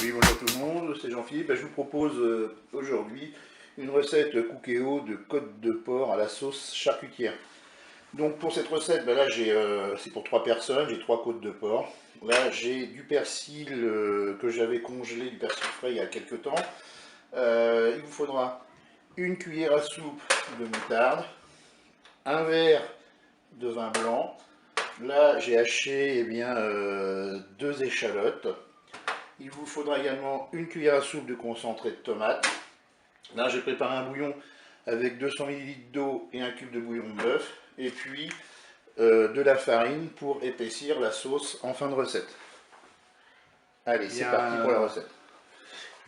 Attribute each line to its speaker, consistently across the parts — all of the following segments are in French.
Speaker 1: Oui, bonjour tout le monde, c'est Jean-Philippe. Je vous propose aujourd'hui une recette Cookéo de côte de porc à la sauce charcutière. Donc pour cette recette, là c'est pour 3 personnes, j'ai 3 côtes de porc. Là j'ai du persil que j'avais congelé, du persil frais il y a quelques temps. Il vous faudra une cuillère à soupe de moutarde, un verre de vin blanc. Là j'ai haché 2 échalotes. Il vous faudra également une cuillère à soupe de concentré de tomate. Là, j'ai préparé un bouillon avec 200 ml d'eau et un cube de bouillon de bœuf. Et puis de la farine pour épaissir la sauce en fin de recette. Allez, c'est parti pour la recette.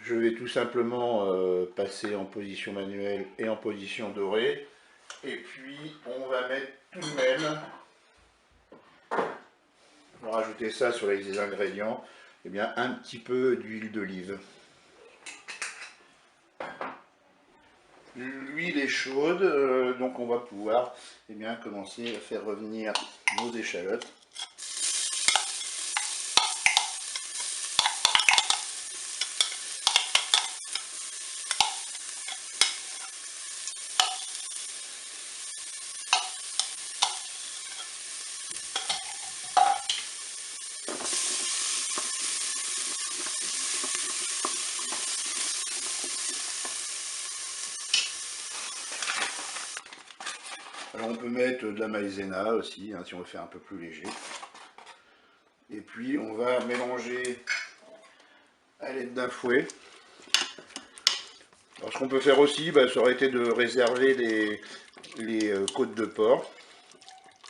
Speaker 1: Je vais tout simplement passer en position manuelle et en position dorée. Et puis, on va mettre tout de même, on va rajouter ça sur les ingrédients, un petit peu d'huile d'olive. L'huile est chaude, donc on va pouvoir commencer à faire revenir nos échalotes. Alors on peut mettre de la maïzena aussi, si on veut faire un peu plus léger. Et puis on va mélanger à l'aide d'un fouet. Alors ce qu'on peut faire aussi, ça aurait été de réserver les côtes de porc.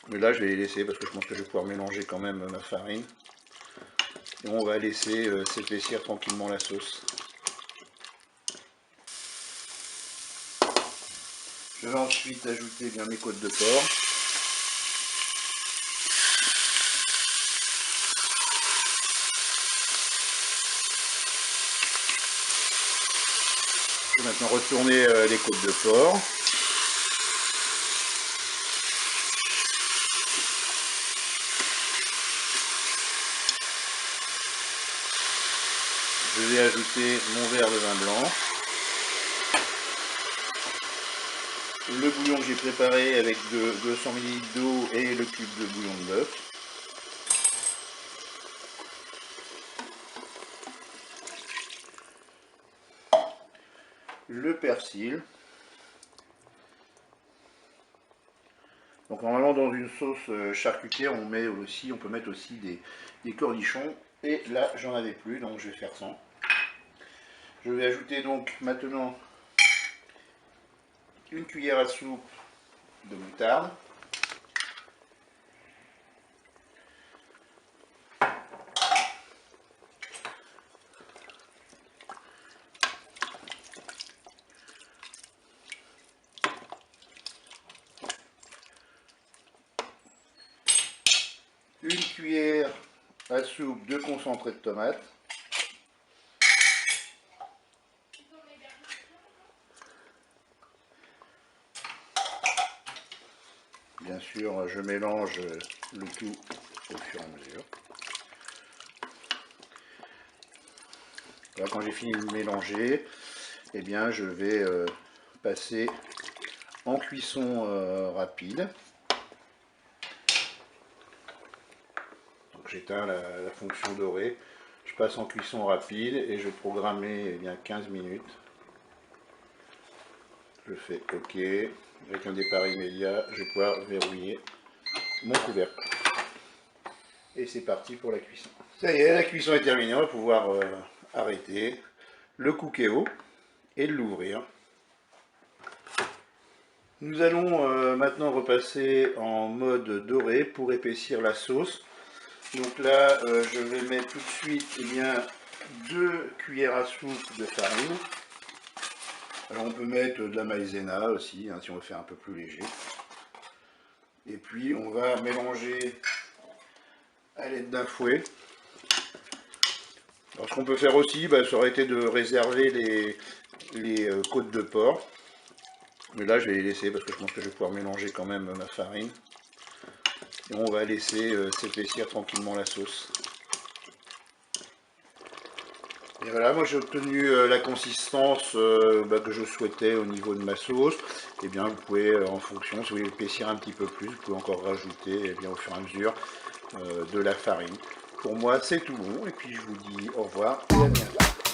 Speaker 1: Mais là je vais les laisser parce que je pense que je vais pouvoir mélanger quand même ma farine. Et on va laisser s'épaissir tranquillement la sauce. Je vais ensuite ajouter mes côtes de porc. Je vais maintenant retourner les côtes de porc. Je vais ajouter mon verre de vin blanc. Le bouillon que j'ai préparé avec 200 ml d'eau et le cube de bouillon de bœuf. Le persil. Donc normalement dans une sauce charcutière on peut mettre aussi des cornichons. Et là j'en avais plus, donc je vais faire sans. Je vais ajouter donc maintenant une cuillère à soupe de moutarde. Une cuillère à soupe de concentré de tomate. Bien sûr, je mélange le tout au fur et à mesure. Alors, quand j'ai fini de mélanger, je vais passer en cuisson rapide. Donc j'éteins la fonction dorée. Je passe en cuisson rapide et je vais programmer 15 minutes. Je fais OK. Avec un départ immédiat, je vais pouvoir verrouiller mon couvercle. Et c'est parti pour la cuisson. Ça y est, la cuisson est terminée. On va pouvoir arrêter le Cookéo et l'ouvrir. Nous allons maintenant repasser en mode doré pour épaissir la sauce. Donc là, je vais mettre tout de suite 2 cuillères à soupe de farine. Alors on peut mettre de la maïzena aussi, si on veut faire un peu plus léger. Et puis on va mélanger à l'aide d'un fouet. Alors ce qu'on peut faire aussi, ça aurait été de réserver les côtes de porc. Mais là je vais les laisser parce que je pense que je vais pouvoir mélanger quand même ma farine. Et on va laisser s'épaissir tranquillement la sauce. Et voilà, moi j'ai obtenu la consistance que je souhaitais au niveau de ma sauce. Et bien vous pouvez, en fonction, si vous voulez épaissir un petit peu plus, vous pouvez encore rajouter eh bien, au fur et à mesure de la farine. Pour moi c'est tout bon, et puis je vous dis au revoir et à bientôt.